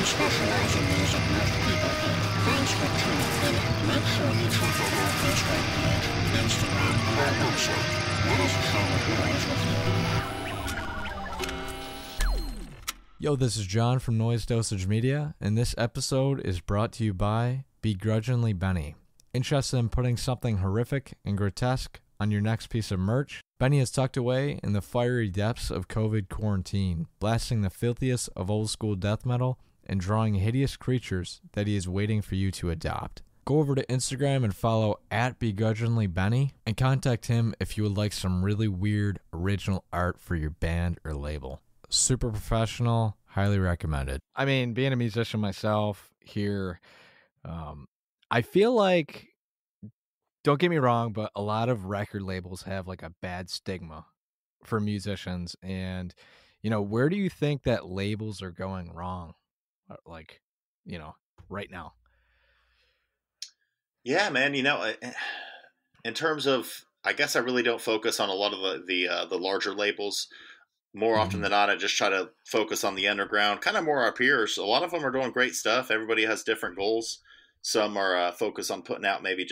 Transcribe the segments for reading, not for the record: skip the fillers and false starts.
We specialize in music most people hate. Thanks for tuning in. Make sure you check out our Facebook page, Instagram, and our website. Let us share the noise with you. Yo, this is John from Noise Dosage Media, and this episode is brought to you by Begrudgingly Benny. Interested in putting something horrific and grotesque on your next piece of merch? Benny is tucked away in the fiery depths of COVID quarantine, blasting the filthiest of old school death metal and drawing hideous creatures that he is waiting for you to adopt. Go over to Instagram and follow @BegrudginglyBenny and contact him if you would like some really weird original art for your band or label. Super professional, highly recommended. I mean, being a musician myself here, I feel like, don't get me wrong, but a lot of record labels have like a bad stigma for musicians. And, where do you think that labels are going wrong? Like, right now? Yeah, man, in terms of, I guess I really don't focus on a lot of the larger labels. More often than not, I just try to focus on the underground, kind of more our peers. A lot of them are doing great stuff. Everybody has different goals. Some are focused on putting out maybe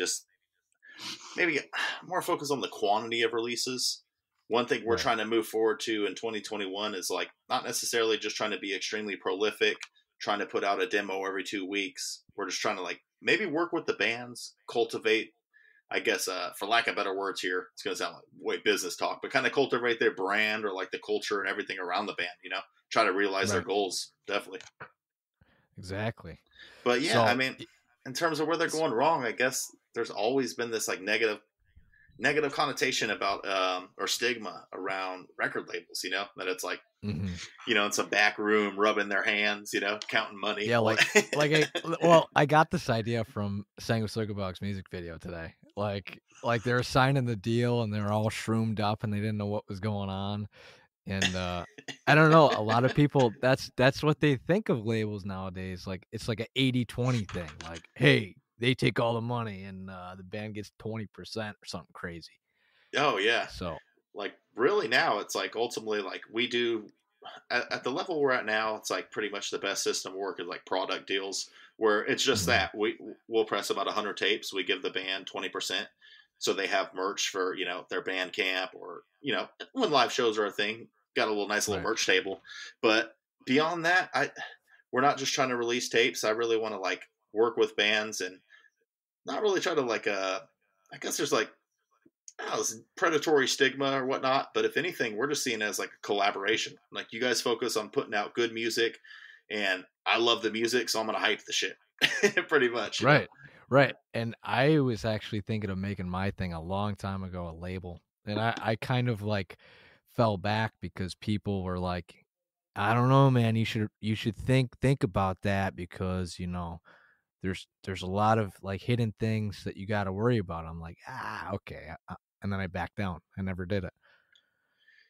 more focused on the quantity of releases. One thing we're trying to move forward to in 2021 is like not necessarily just trying to be extremely prolific, trying to put out a demo every 2 weeks. We're just trying to like maybe work with the bands, cultivate, I guess, for lack of better words here, it's going to sound like way business talk, but kind of cultivate their brand or like the culture and everything around the band, try to realize their goals. Definitely. Exactly. But yeah, I mean, in terms of where they're going wrong, I guess there's always been this like negative connotation about, or stigma around record labels, that it's like, it's a back room rubbing their hands, counting money. Yeah. I got this idea from Sang with Sugabog's music video today. Like they're signing the deal and they're all shroomed up and they didn't know what was going on. And, I don't know, a lot of people, that's what they think of labels nowadays. Like, it's like an 80-20 thing. Like, hey, they take all the money and, the band gets 20% or something crazy. Oh yeah. So like really now it's like ultimately like we do at the level we're at now, it's like pretty much the best system work is like product deals where it's just that we'll press about 100 tapes. We give the band 20%. So they have merch for, their band camp or, when live shows are a thing, got a nice little merch table. But beyond that, we're not just trying to release tapes. I really want to like work with bands and not really try to like, I guess there's like, this predatory stigma or whatnot. But if anything, we're just seeing it as like a collaboration. Like you guys focus on putting out good music and I love the music. So I'm going to hype the shit pretty much. Right. Right. And I was actually thinking of making my thing a long time ago, a label. And I kind of like fell back because people were like, I don't know, man, you should think about that because, there's a lot of like hidden things that you got to worry about. I'm like, okay. And then I backed down. I never did it.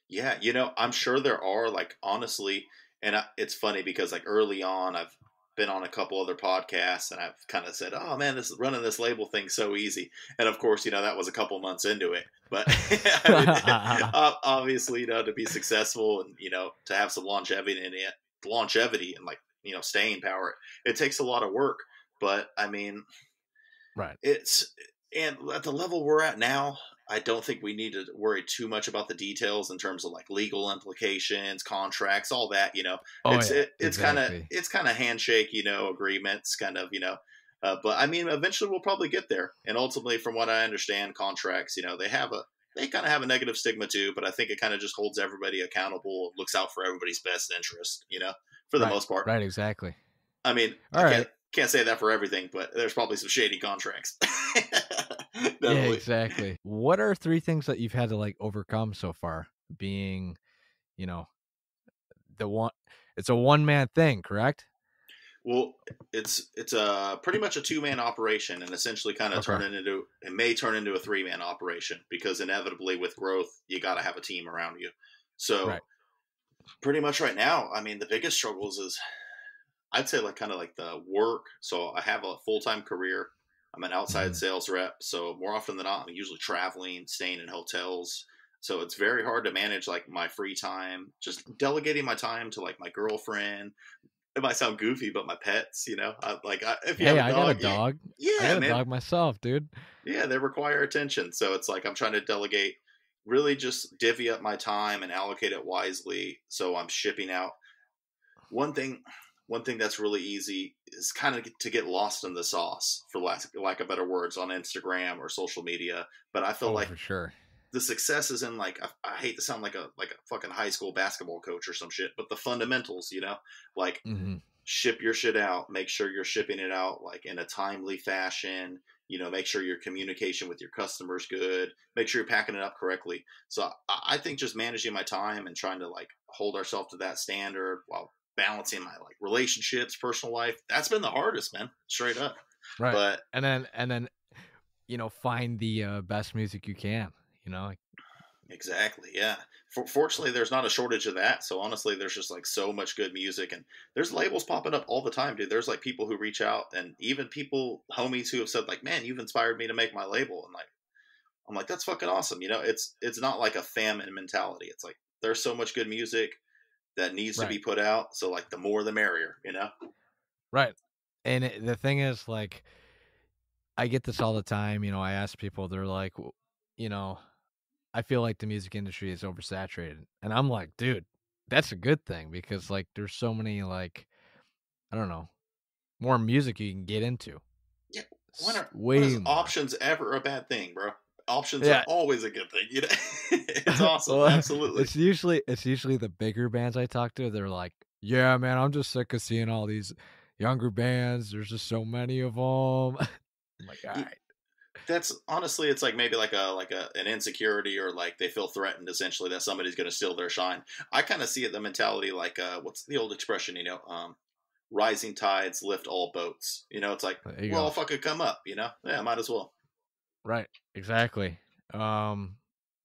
Yeah. I'm sure there are like, honestly, and it's funny because like early on, I've been on a couple other podcasts and I've kind of said, oh man, running this label thing's so easy. And of course, that was a couple months into it, but obviously, to be successful and, to have some longevity and like, staying power, it takes a lot of work, but I mean, right. And at the level we're at now, I don't think we need to worry too much about the details in terms of like legal implications, contracts, all that, it's kind of handshake, agreements kind of, but I mean, eventually we'll probably get there. And ultimately, from what I understand, contracts, they kind of have a negative stigma too, but I think it kind of just holds everybody accountable, looks out for everybody's best interest, for the most part. Right. Exactly. I mean, can't say that for everything, but there's probably some shady contracts. Yeah, exactly. What are 3 things that you've had to like overcome so far? Being, it's a one-man thing, correct? Well, it's a pretty much a 2-man operation, and essentially kind of may turn into a 3-man operation because inevitably with growth, you got to have a team around you. So pretty much right now, I mean, the biggest struggles is I'd say like kind of like the work. So I have a full-time career. I'm an outside sales rep. So more often than not, I'm usually traveling, staying in hotels. So it's very hard to manage like my free time, just delegating my time to like my girlfriend, it might sound goofy, but my pets, if you have Hey, a I got a dog, dog. I yeah, got a man, dog myself, dude. yeah, they require attention. So it's like I'm trying to delegate, really just divvy up my time and allocate it wisely. So I'm shipping out one thing. One thing that's really easy is kind of to get lost in the sauce, for lack of better words, on Instagram or social media. But I feel Oh, like for sure. the success is in I hate to sound like a fucking high school basketball coach or some shit, but the fundamentals, like Hmm. ship your shit out, make sure you're shipping it out like in a timely fashion, make sure your communication with your customers good, make sure you're packing it up correctly. So I think just managing my time and trying to like hold ourselves to that standard while balancing my like relationships, personal life, that's been the hardest, man, straight up. Right. But And then find the best music you can. Like, exactly. Yeah. Fortunately, there's not a shortage of that. So honestly, there's just like so much good music, and there's labels popping up all the time, dude. There's like people who reach out, and even people, homies, who have said like, "Man, you've inspired me to make my label." And like, I'm like, that's fucking awesome. It's not like a famine mentality. It's like there's so much good music that needs to right, be put out. So like, the more the merrier. right. And the thing is, like, I get this all the time. I ask people, they're like, you know, I feel like the music industry is oversaturated. And I'm like, dude, that's a good thing because, like, there's so many, like, I don't know, more music you can get into. Yeah. When Way is more. options ever a bad thing, bro? Options are Yeah. always a good thing. It's awesome. Well, Absolutely. it's usually the bigger bands I talk to. They're like, yeah, man, I'm just sick of seeing all these younger bands. There's just so many of them. I'm like, all right. That's honestly, it's like maybe like an insecurity, or like they feel threatened essentially that somebody's going to steal their shine. I kind of see it the mentality like what's the old expression, rising tides lift all boats. It's like, There you well, go. if I could come up, yeah, might as well. Right. Exactly. Um,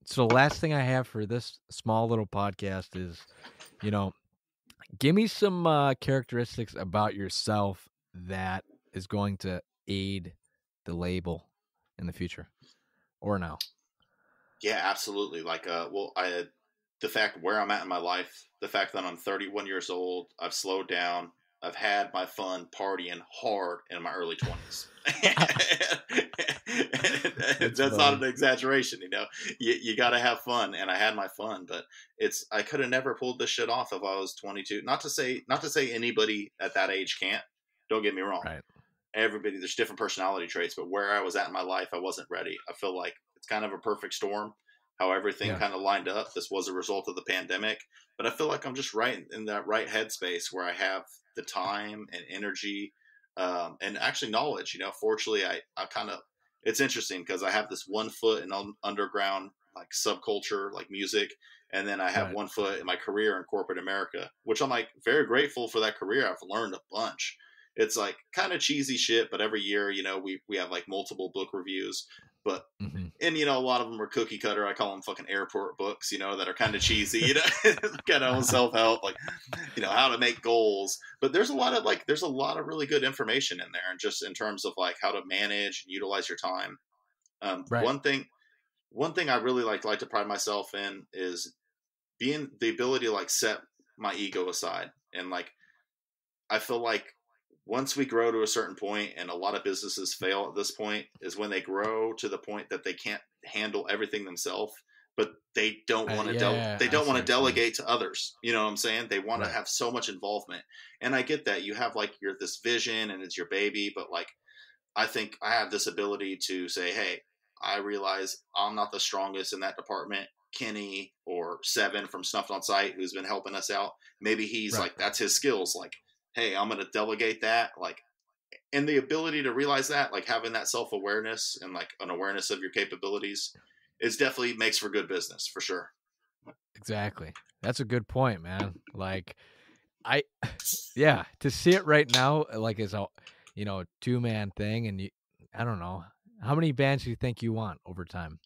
so the last thing I have for this small little podcast is, you know, give me some characteristics about yourself that is going to aid the label in the future or now. Yeah, absolutely. Like, the fact where I'm at in my life, the fact that I'm 31 years old, I've slowed down, I've had my fun partying hard in my early 20s. That's That's not funny. an exaggeration, You got to have fun, and I had my fun, but I could have never pulled this shit off if I was 22. Not to say anybody at that age can't. Don't get me wrong. Right. Everybody, there's different personality traits, but where I was at in my life, I wasn't ready. I feel like it's kind of a perfect storm, how everything Yeah. kind of lined up. This was a result of the pandemic, but I feel like I'm just right in that right headspace where I have the time and energy, and actually knowledge. Fortunately, I kind of, it's interesting because I have this one foot in underground like subculture, like music, and then I have Right. one foot in my career in corporate America, which I'm like very grateful for that career. I've learned a bunch. It's like kind of cheesy shit, but every year, we have like multiple book reviews, but Hmm. and a lot of them are cookie cutter. I call them fucking airport books, that are kind of cheesy, kind of self help, like how to make goals. But there's a lot of really good information in there, and just in terms of like how to manage and utilize your time. Um, Right. one thing, one thing I really like to pride myself in is being the ability to like set my ego aside, and like I feel like once we grow to a certain point, and a lot of businesses fail at this point, is when they grow to the point that they can't handle everything themselves, but they don't want to Yeah, they I don't see want what to you're saying. delegate to others. You know what I'm saying? They want to Right. have so much involvement, and I get that you have like your this vision and it's your baby, but like I think I have this ability to say, hey, I realize I'm not the strongest in that department. Kenny or Seven from Snuffed on Sight, who's been helping us out, maybe he's Right. like, that's his skills. Like, hey, I'm going to delegate that. Like, and the ability to realize that, like having that self awareness and like an awareness of your capabilities, is definitely makes for good business for sure. Exactly. That's a good point, man. Like, I, yeah, to see it right now, like, as a, 2-man thing, and I don't know, how many bands do you think you want over time?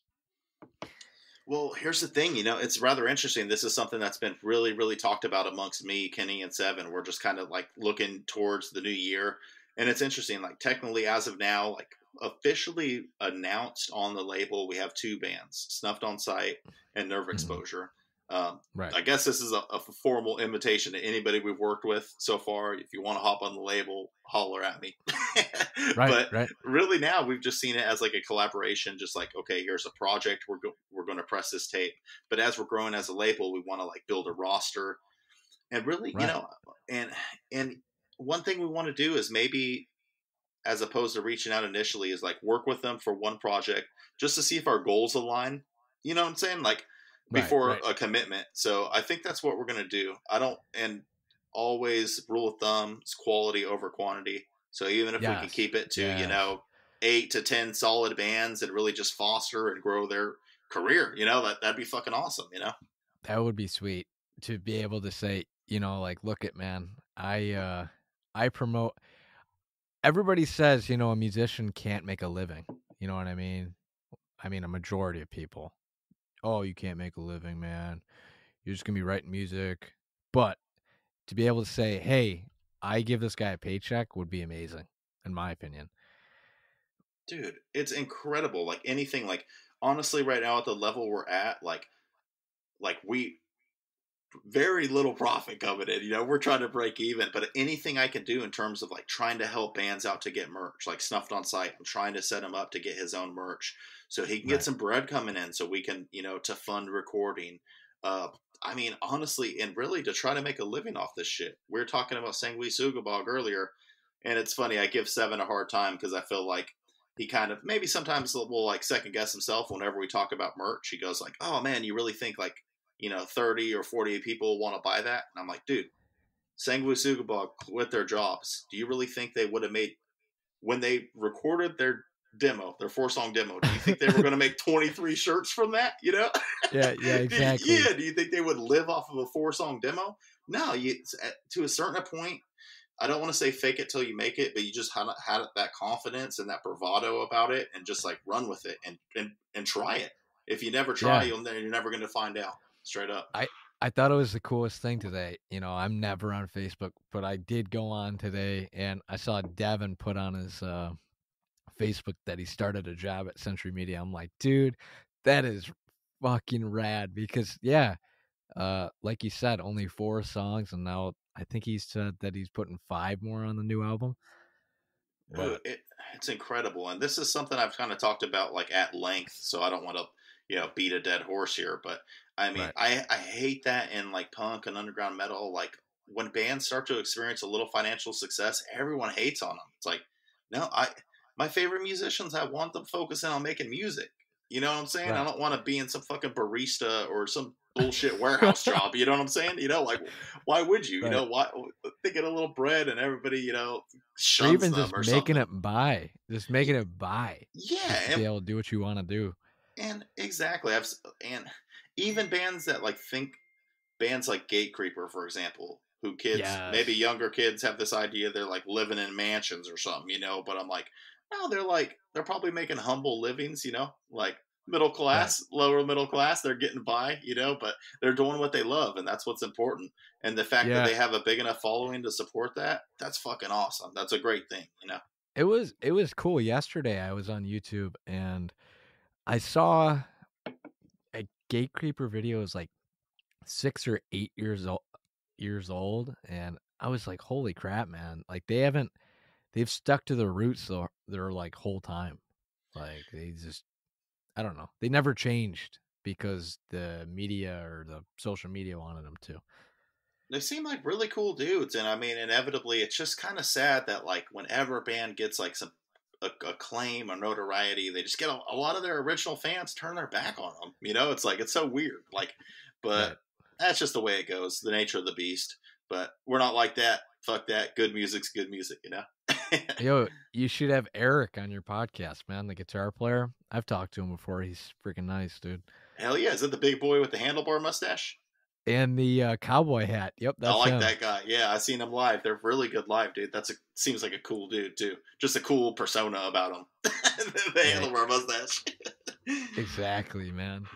Well, here's the thing, it's rather interesting. This is something that's been really, really talked about amongst me, Kenny, and Seven. We're just kind of like looking towards the new year. And it's interesting, like technically as of now, like officially announced on the label, we have two bands, Snuffed on Sight and Nerve Hmm. Exposure. Right. I guess this is a formal invitation to anybody we've worked with so far. If you want to hop on the label, holler at me. Right. But Right. really now we've just seen it as like a collaboration, just like, okay, here's a project. We're going to press this tape. But as we're growing as a label, we want to like build a roster and really, Right. and one thing we want to do is maybe, as opposed to reaching out initially, is like work with them for one project just to see if our goals align. You know what I'm saying? Like Right. before Right. a commitment. So I think that's what we're going to do. I don't, and always rule of thumb is quality over quantity. So even if we can Yes. keep it to, Yes. 8 to 10 solid bands and really just foster and grow their career, that'd be fucking awesome. That would be sweet to be able to say, like, look at man, I promote. Everybody says, a musician can't make a living. You know what I mean? I mean, a majority of people. Oh, you can't make a living, man. You're just gonna be writing music. But to be able to say, hey, I give this guy a paycheck would be amazing, in my opinion. Dude, it's incredible. Like anything, like honestly, right now at the level we're at, like we very little profit coming in. We're trying to break even, but anything I can do in terms of like trying to help bands out to get merch, like Snuffed on Sight, I'm trying to set him up to get his own merch so he can get Right. some bread coming in, so we can, to fund recording. I mean, honestly, and really to try to make a living off this shit. We were talking about Sangui Sugabog earlier, and it's funny. I give Seven a hard time because I feel like he kind of maybe sometimes will like second guess himself whenever we talk about merch. He goes like, "Oh man, you really think like 30 or 40 people want to buy that?" And I'm like, dude, Sangwoo Sugabog quit their jobs. Do you really think they would have made, when they recorded their demo, their 4-song demo, do you think they were going to make 23 shirts from that? Yeah, yeah, exactly. Do you think they would live off of a 4-song demo? No, to a certain point, I don't want to say fake it till you make it, but you just had that confidence and that bravado about it and just like run with it and try it. If you never try, Yeah. you're never going to find out. Straight up. I thought it was the coolest thing today. I'm never on Facebook, but I did go on today and I saw Devin put on his Facebook that he started a job at Century Media. I'm like, dude, that is fucking rad because like you said, only 4 songs and now I think he said that he's putting 5 more on the new album. Dude, But it's incredible, and this is something I've kind of talked about like at length. So I don't want to, beat a dead horse here, but I mean, right. I hate that in like punk and underground metal. Like when bands start to experience a little financial success, everyone hates on them. It's like, no, my favorite musicians, I want them focusing on making music. You know what I'm saying? I Right. don't want to be in some fucking barista or some bullshit warehouse job. You know what I'm saying? Like why would you? Right. Why they get a little bread and everybody, Or shuns even them just or making something. it by. Just making it by. Yeah, Just to be able to do what you want to do. and exactly. And even bands that like think, bands like Gatecreeper, for example, who kids, maybe Yes. younger kids, have this idea they're like living in mansions or something. But I'm like, no, they're probably making humble livings, like middle Right. class, lower middle class. They're getting by, but they're doing what they love, and that's what's important. And the fact that Yeah. they have a big enough following to support that's fucking awesome. That's a great thing. It was cool. Yesterday I was on YouTube and I saw a Gatecreeper video is like 6 or 8 years old, and I was like, holy crap, man. Like they've stuck to their roots their like whole time. Like they just I don't know. They never changed because the media or the social media wanted them to. They seem like really cool dudes, and I mean, inevitably, it's just kind of sad that like whenever a band gets like some acclaim or notoriety, they just get a lot of their original fans turn their back on them. It's like it's so weird. Like, but Right. that's just the way it goes, the nature of the beast. But we're not like that. Fuck that. Good music's good music. Yo, you should have Eric on your podcast, man, the guitar player. I've talked to him before. He's freaking nice, dude. Hell yeah! Is it the big boy with the handlebar mustache? And the cowboy hat. Yep, I that's like him. that guy. Yeah, I seen him live. They're really good live, dude. Seems like a cool dude too. Just a cool persona about him. The Yeah, handlebar mustache. exactly, man.